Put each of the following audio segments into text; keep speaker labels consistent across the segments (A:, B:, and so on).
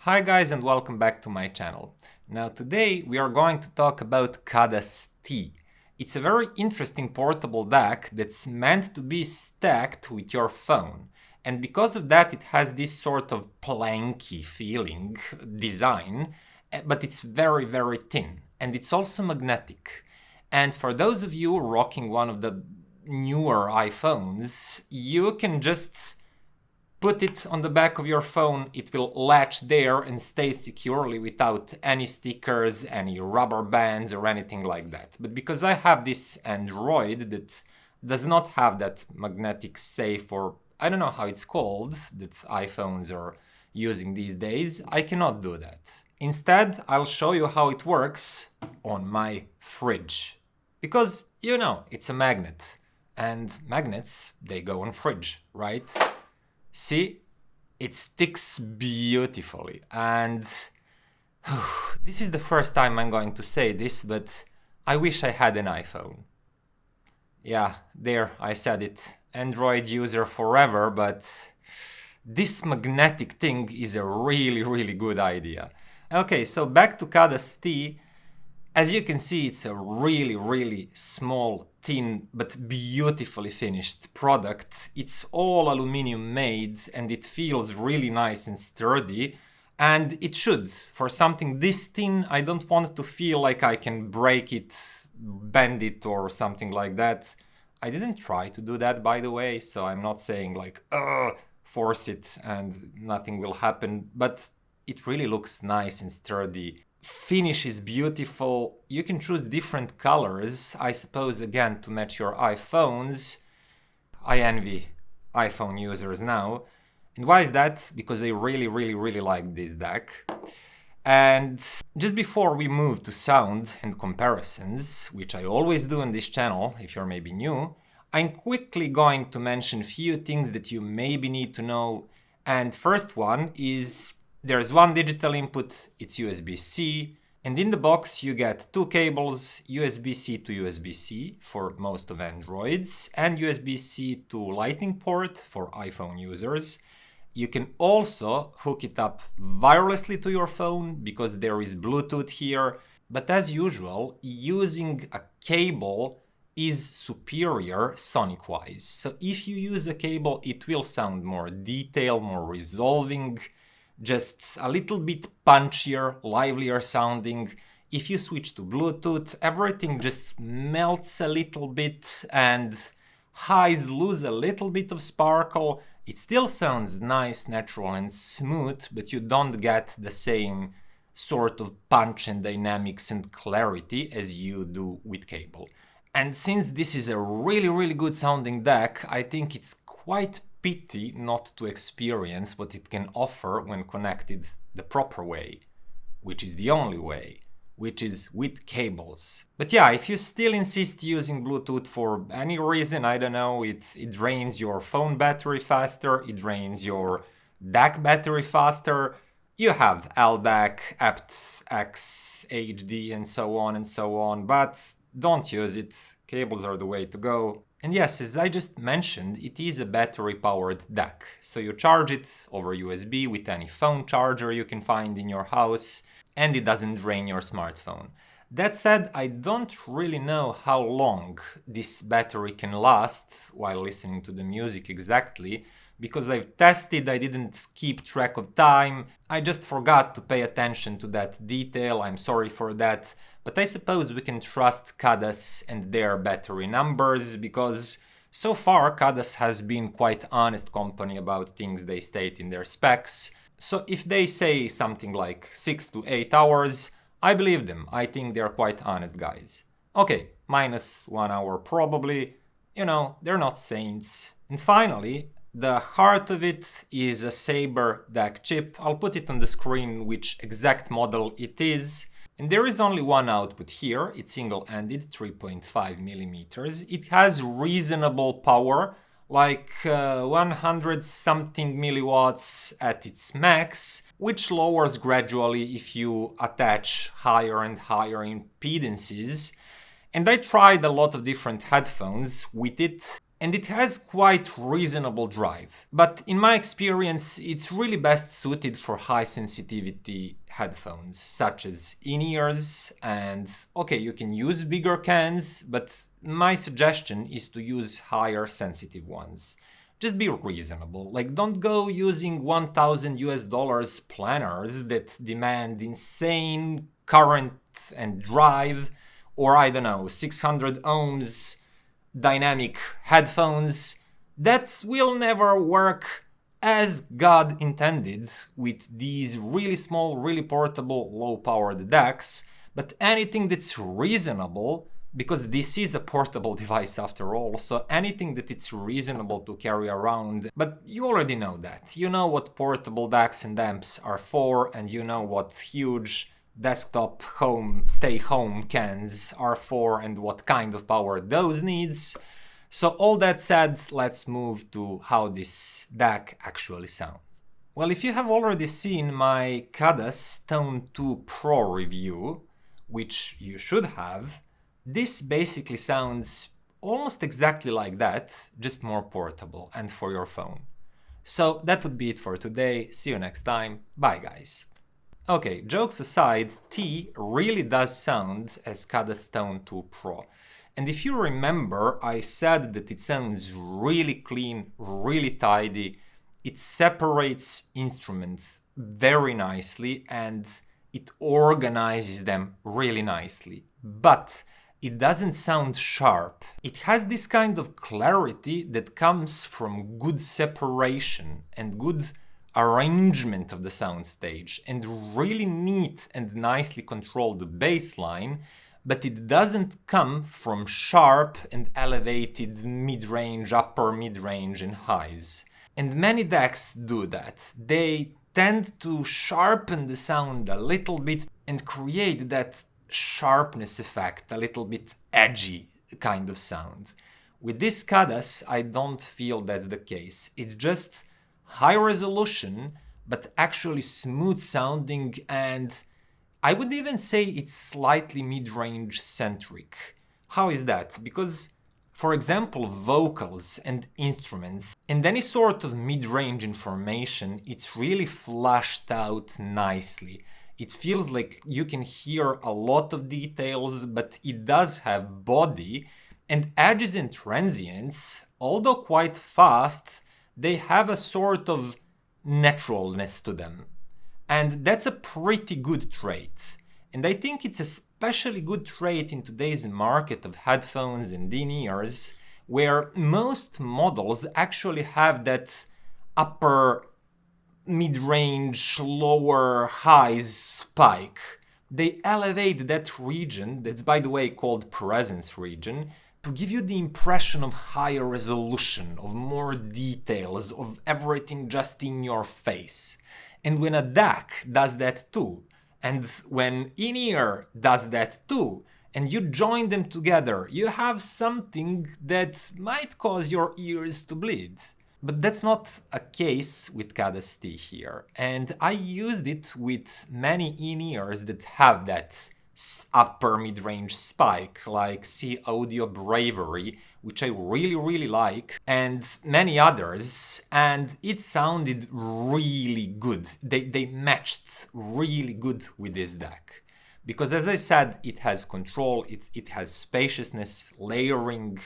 A: Hi guys and welcome back to my channel. Now today we are going to talk about Khadas Tea. It's a very interesting portable DAC that's meant to be stacked with your phone. And because of that it has this sort of planky feeling design, but it's very thin. And it's also magnetic. And for those of you rocking one of the newer iPhones, you can just put it on the back of your phone, it will latch there and stay securely without any stickers, any rubber bands or anything like that. But because I have this Android that does not have that magnetic safe, or I don't know how it's called, that iPhones are using these days, I cannot do that. Instead, I'll show you how it works on my fridge. Because, you know, it's a magnet. And magnets, they go on fridge, right? See, it sticks beautifully, and this is the first time I'm going to say this, but I wish I had an iPhone. Yeah, there, I said it. Android user forever, but this magnetic thing is a really good idea. Okay, so back to Khadas Tea. As you can see, it's a really small, thin, but beautifully finished product. It's all aluminium made and it feels really nice and sturdy. And it should. For something this thin, I don't want to feel like I can break it, bend it or something like that. I didn't try to do that, by the way, so I'm not saying like, force it and nothing will happen. But it really looks nice and sturdy. Finish is beautiful. You can choose different colors, I suppose, again, to match your iPhones. I envy iPhone users now. And why is that? Because I really like this DAC. And just before we move to sound and comparisons, which I always do on this channel, if you're maybe new, I'm quickly going to mention a few things that you maybe need to know. And first one is, there's one digital input, it's USB-C, and in the box you get two cables, USB-C to USB-C for most of Androids, and USB-C to Lightning port for iPhone users. You can also hook it up wirelessly to your phone, because there is Bluetooth here, but as usual, using a cable is superior sonic-wise. So if you use a cable, it will sound more detailed, more resolving, just a little bit punchier, livelier sounding. If you switch to Bluetooth, everything just melts a little bit and highs lose a little bit of sparkle. It still sounds nice, natural and smooth, but you don't get the same sort of punch and dynamics and clarity as you do with cable. And since this is a really good sounding DAC, I think it's quite pity not to experience what it can offer when connected the proper way, which is the only way, which is with cables. But yeah, if you still insist using Bluetooth for any reason, I don't know, it drains your phone battery faster, it drains your DAC battery faster, you have LDAC, aptX, HD and so on, but don't use it, cables are the way to go. And yes, as I just mentioned, it is a battery-powered DAC. So you charge it over USB with any phone charger you can find in your house, and it doesn't drain your smartphone. That said, I don't really know how long this battery can last while listening to the music exactly, because I've tested, I didn't keep track of time, I just forgot to pay attention to that detail, I'm sorry for that. But I suppose we can trust Khadas and their battery numbers, because so far Khadas has been quite honest company about things they state in their specs. So if they say something like 6 to 8 hours, I believe them. I think they're quite honest guys. Okay, minus 1 hour probably. You know, they're not saints. And finally, the heart of it is a Sabre DAC chip. I'll put it on the screen which exact model it is. And there is only one output here, it's single-ended, 3.5 millimeters. It has reasonable power, like 100 something milliwatts at its max, which lowers gradually if you attach higher and higher impedances. And I tried a lot of different headphones with it, and it has quite reasonable drive. But in my experience, it's really best suited for high sensitivity headphones, such as in-ears, and okay, you can use bigger cans, but my suggestion is to use higher sensitive ones. Just be reasonable, like don't go using $1,000 planners that demand insane current and drive, or I don't know, 600 ohms dynamic headphones that will never work as God intended with these really small, really portable, low-powered DACs, but anything that's reasonable, because this is a portable device after all, so anything that it's reasonable to carry around, but you already know that. You know what portable DACs and amps are for, and you know what huge desktop stay home cans are for and what kind of power those needs. So all that said, let's move to how this DAC actually sounds. Well, if you have already seen my Khadas Tone 2 Pro review, which you should have, this basically sounds almost exactly like that, just more portable and for your phone. So that would be it for today. See you next time. Bye guys. Okay, jokes aside, T really does sound as Khadas Tone 2 Pro. And if you remember, I said that it sounds really clean, really tidy. It separates instruments very nicely and it organizes them really nicely. But it doesn't sound sharp. It has this kind of clarity that comes from good separation and good arrangement of the soundstage and really neat and nicely controlled bass line, but it doesn't come from sharp and elevated mid-range, upper mid-range and highs. And many DACs do that. They tend to sharpen the sound a little bit and create that sharpness effect, a little bit edgy kind of sound. With this Khadas, I don't feel that's the case. It's just high resolution, but actually smooth sounding, and I would even say it's slightly mid-range centric. How is that? Because, for example, vocals and instruments and any sort of mid-range information, it's really flashed out nicely. It feels like you can hear a lot of details, but it does have body, and edges and transients, although quite fast, they have a sort of naturalness to them. And that's a pretty good trait. And I think it's especially good trait in today's market of headphones and in-ears, where most models actually have that upper mid-range, lower highs spike. They elevate that region, that's by the way called presence region, to give you the impression of higher resolution, of more details, of everything just in your face. And when a DAC does that too, and when in-ear does that too, and you join them together, you have something that might cause your ears to bleed. But that's not a case with Khadas T here, and I used it with many in-ears that have that upper mid-range spike, like SeeAudio Bravery, which I really like, and many others, and it sounded really good. They matched really good with this DAC. Because as I said, it has control, it has spaciousness, layering,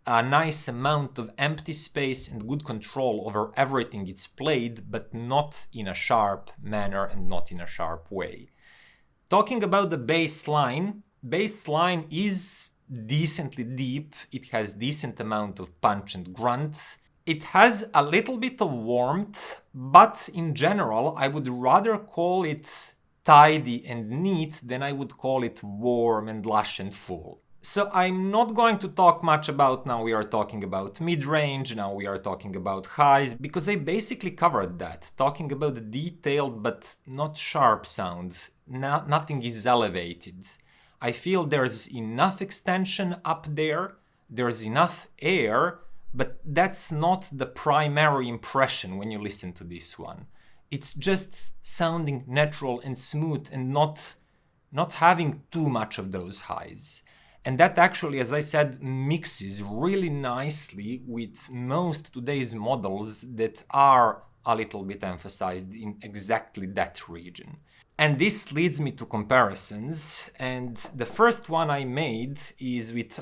A: a nice amount of empty space and good control over everything it's played, but not in a sharp manner and not in a sharp way. Talking about the bass line is decently deep, it has decent amount of punch and grunt. It has a little bit of warmth, but in general I would rather call it tidy and neat than I would call it warm and lush and full. So I'm not going to talk much about now we are talking about mid-range, now we are talking about highs, because I basically covered that, talking about the detailed but not sharp sounds. Nothing is elevated. I feel there's enough extension up there, there's enough air, but that's not the primary impression when you listen to this one. It's just sounding natural and smooth and not having too much of those highs. And that actually, as I said, mixes really nicely with most today's models that are a little bit emphasized in exactly that region. And this leads me to comparisons, and the first one I made is with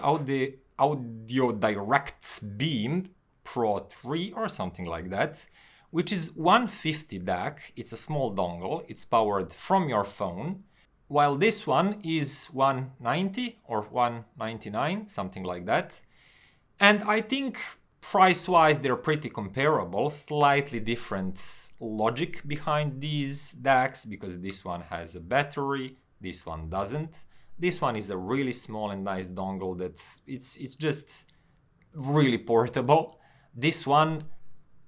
A: Audirect Beam Pro 3 or something like that, which is 150 DAC. It's a small dongle, it's powered from your phone, while this one is 190 or 199, something like that. And I think price-wise they're pretty comparable, slightly different logic behind these DACs, because this one has a battery, this one doesn't. This one is a really small and nice dongle that it's just really portable. This one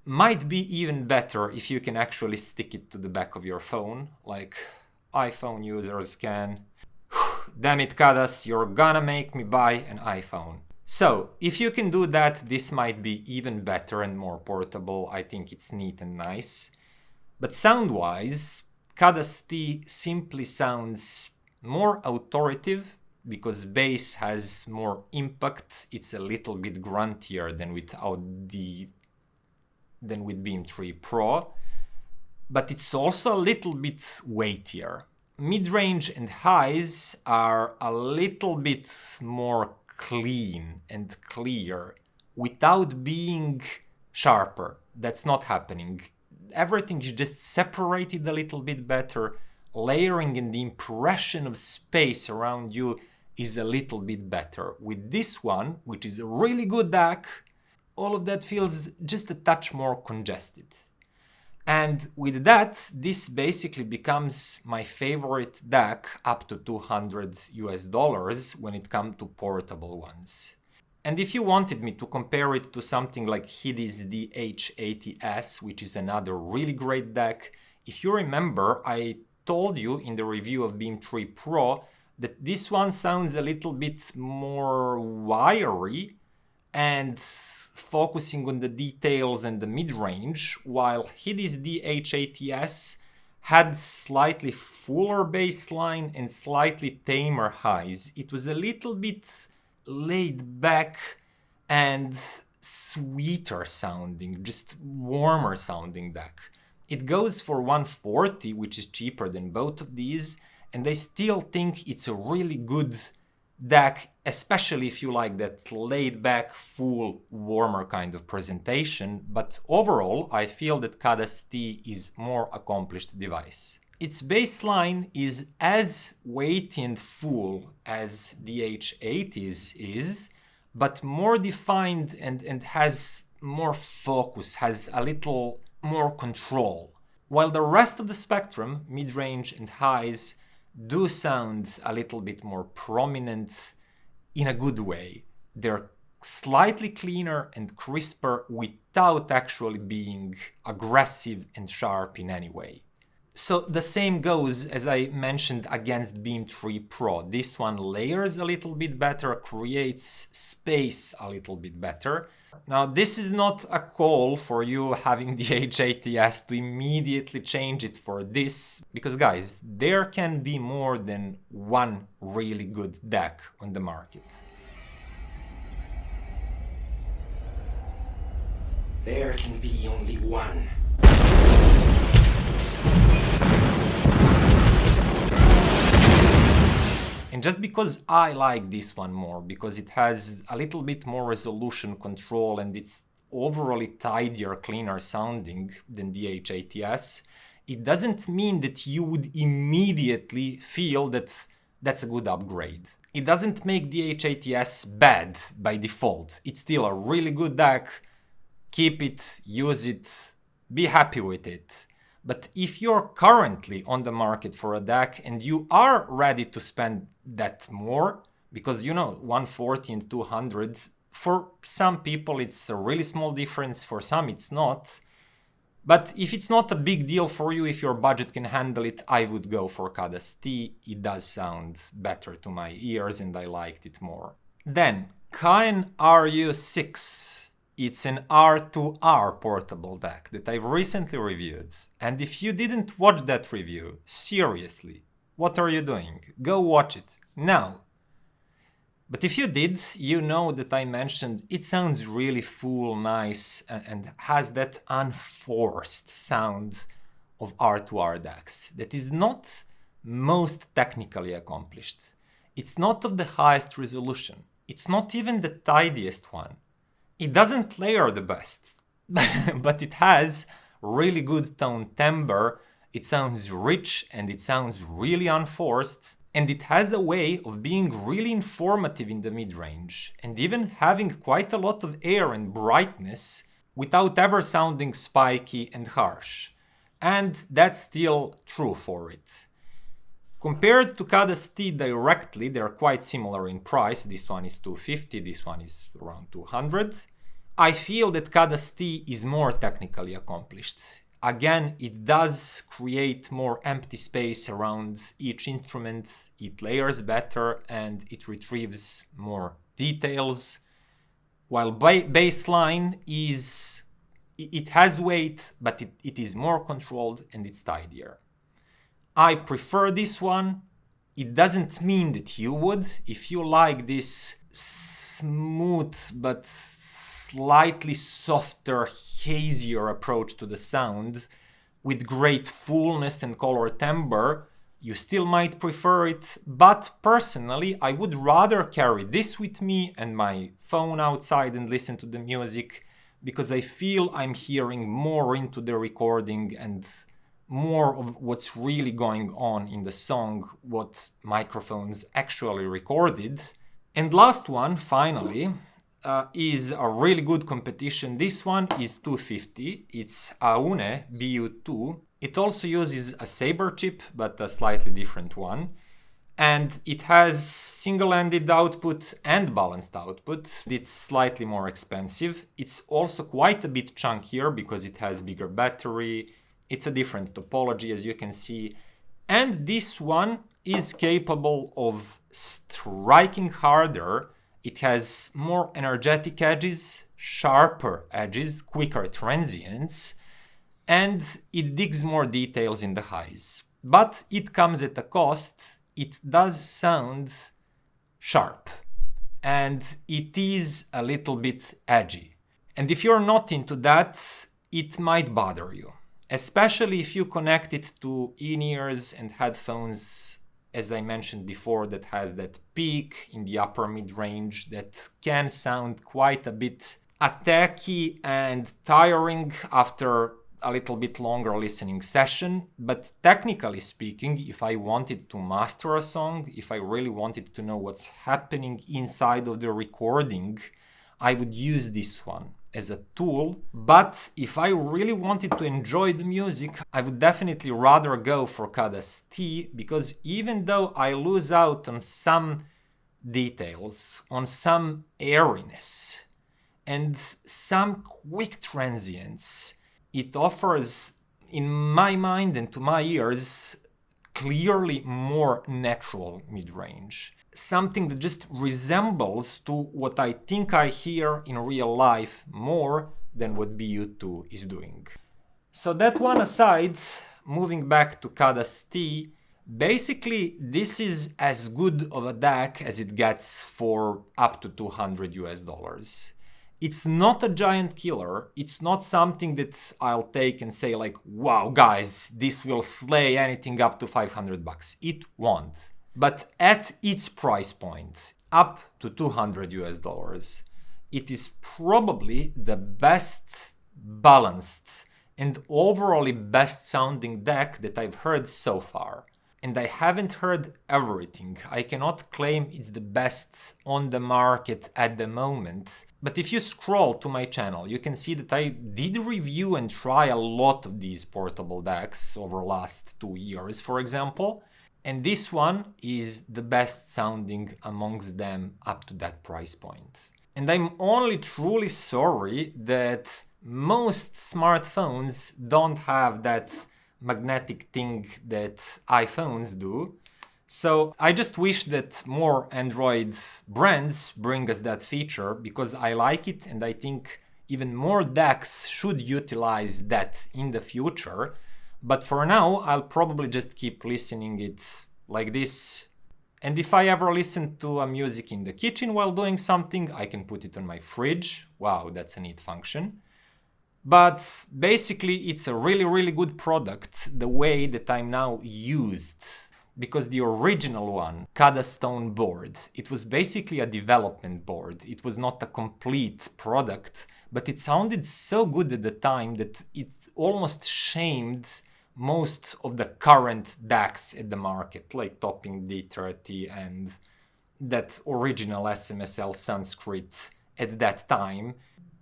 A: might be even better if you can actually stick it to the back of your phone, like iPhone users can. Damn it, Khadas, you're gonna make me buy an iPhone. So, if you can do that, this might be even better and more portable. I think it's neat and nice. But sound-wise, Khadas Tea simply sounds more authoritative because bass has more impact. It's a little bit gruntier than with Beam 3 Pro, but it's also a little bit weightier. Mid-range and highs are a little bit more clean and clear without being sharper. That's not happening. Everything is just separated a little bit better. Layering and the impression of space around you is a little bit better. With this one, which is a really good DAC, all of that feels just a touch more congested. And with that, this basically becomes my favorite DAC up to $200 when it comes to portable ones. And if you wanted me to compare it to something like Hidizs DH80s, which is another really great DAC, if you remember, I told you in the review of Beam 3 Pro that this one sounds a little bit more wiry and focusing on the details and the mid-range, while Hidizs DH80s had slightly fuller bass line and slightly tamer highs. It was a little bit laid back and sweeter sounding, just warmer sounding DAC. It goes for 140, which is cheaper than both of these, and I still think it's a really good DAC, especially if you like that laid back, full, warmer kind of presentation. But overall, I feel that Khadas Tea is more accomplished device. Its bass line is as weighty and full as DH80s is, but more defined and has more focus, has a little more control. While the rest of the spectrum, mid-range and highs, do sound a little bit more prominent in a good way. They're slightly cleaner and crisper without actually being aggressive and sharp in any way. So the same goes, as I mentioned, against Beam 3 Pro. This one layers a little bit better, creates space a little bit better. Now, this is not a call for you having the DH80s to immediately change it for this, because guys, there can be more than one really good DAC on the market.
B: There can be only one.
A: And just because I like this one more, because it has a little bit more resolution control and it's overall tidier, cleaner sounding than DH80s, it doesn't mean that you would immediately feel that that's a good upgrade. It doesn't make DH80s bad by default. It's still a really good DAC. Keep it, use it, be happy with it. But if you're currently on the market for a DAC and you are ready to spend that more, because 140 and 200, for some people it's a really small difference, for some it's not. But if it's not a big deal for you, if your budget can handle it, I would go for Khadas Tea. It does sound better to my ears and I liked it more. Then, Cayin RU6. It's an R2R portable DAC that I've recently reviewed. And if you didn't watch that review, seriously, what are you doing? Go watch it now. But if you did, you know that I mentioned it sounds really full, nice, and has that unforced sound of R2R DACs that is not most technically accomplished. It's not of the highest resolution. It's not even the tidiest one. It doesn't layer the best, but it has really good tone timbre, it sounds rich and it sounds really unforced, and it has a way of being really informative in the mid-range and even having quite a lot of air and brightness without ever sounding spiky and harsh. And that's still true for it. Compared to Khadas Tea directly, they're quite similar in price. This one is $250, this one is around $200. I feel that Khadas Tea is more technically accomplished. Again, it does create more empty space around each instrument, it layers better and it retrieves more details. While bassline is, it has weight, but it is more controlled and it's tidier. I prefer this one. It doesn't mean that you would. If you like this smooth but slightly softer, hazier approach to the sound with great fullness and color timbre, you still might prefer it, but personally I would rather carry this with me and my phone outside and listen to the music, because I feel I'm hearing more into the recording and more of what's really going on in the song, what microphones actually recorded. And last one, finally, is a really good competition. This one is $250. It's Aune BU2. It also uses a Sabre chip, but a slightly different one. And it has single-ended output and balanced output. It's slightly more expensive. It's also quite a bit chunkier because it has bigger battery. It's a different topology, as you can see. And this one is capable of striking harder. It has more energetic edges, sharper edges, quicker transients, and it digs more details in the highs. But it comes at a cost. It does sound sharp, and it is a little bit edgy. And if you're not into that, it might bother you, especially if you connect it to in-ears and headphones, as I mentioned before, that has that peak in the upper mid-range that can sound quite a bit attacky and tiring after a little bit longer listening session. But technically speaking, if I wanted to master a song, if I really wanted to know what's happening inside of the recording, I would use this one as a tool. But if I really wanted to enjoy the music, I would definitely rather go for Khadas Tea, because even though I lose out on some details, on some airiness and some quick transients, it offers, in my mind and to my ears, clearly more natural mid-range. Something that just resembles to what I think I hear in real life more than what BU2 is doing. So that one aside, moving back to Khadas Tea, basically this is as good of a DAC as it gets for up to $200 US. It's not a giant killer. It's not something that I'll take and say like, wow guys, this will slay anything up to $500. It won't. But at its price point, up to $200 US, it is probably the best balanced and overall best sounding DAC that I've heard so far. And I haven't heard everything. I cannot claim it's the best on the market at the moment. But if you scroll to my channel, you can see that I did review and try a lot of these portable DACs over the last 2 years, for example. And this one is the best sounding amongst them up to that price point. And I'm only truly sorry that most smartphones don't have that magnetic thing that iPhones do. So I just wish that more Android brands bring us that feature, because I like it and I think even more DACs should utilize that in the future. But for now, I'll probably just keep listening it like this And if I ever listen to a music in the kitchen while doing something, I can put it on my fridge. Wow, that's a neat function. But basically, it's a really good product the way that I'm now used. Because the original one, Khadas board, it was basically a development board. It was not a complete product, but it sounded so good at the time that it almost shamed most of the current DACs at the market, like Topping D30 and that original SMSL Sanskrit at that time.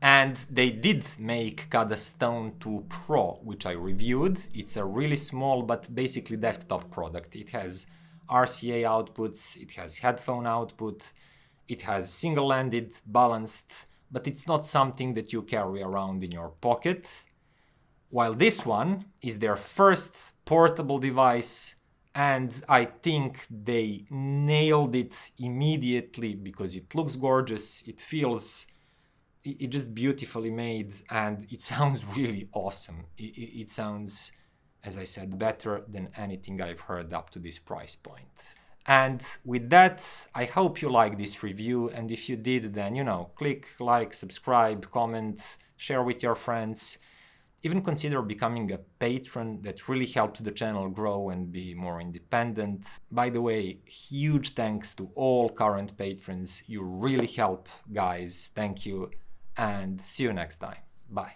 A: And they did make Khadas 2 Pro, which I reviewed. It's a really small but basically desktop product. It has RCA outputs, it has headphone output, it has single-landed, balanced, but it's not something that you carry around in your pocket. While this one is their first portable device, and I think they nailed it immediately because it looks gorgeous, it feels... It's just beautifully made, and it sounds really awesome. It sounds, as I said, better than anything I've heard up to this price point. And with that, I hope you like this review, and if you did, then, click like, subscribe, comment, share with your friends. Even consider becoming a patron. That really helps the channel grow and be more independent. By the way, huge thanks to all current patrons. You really help, guys. Thank you. And see you next time. Bye.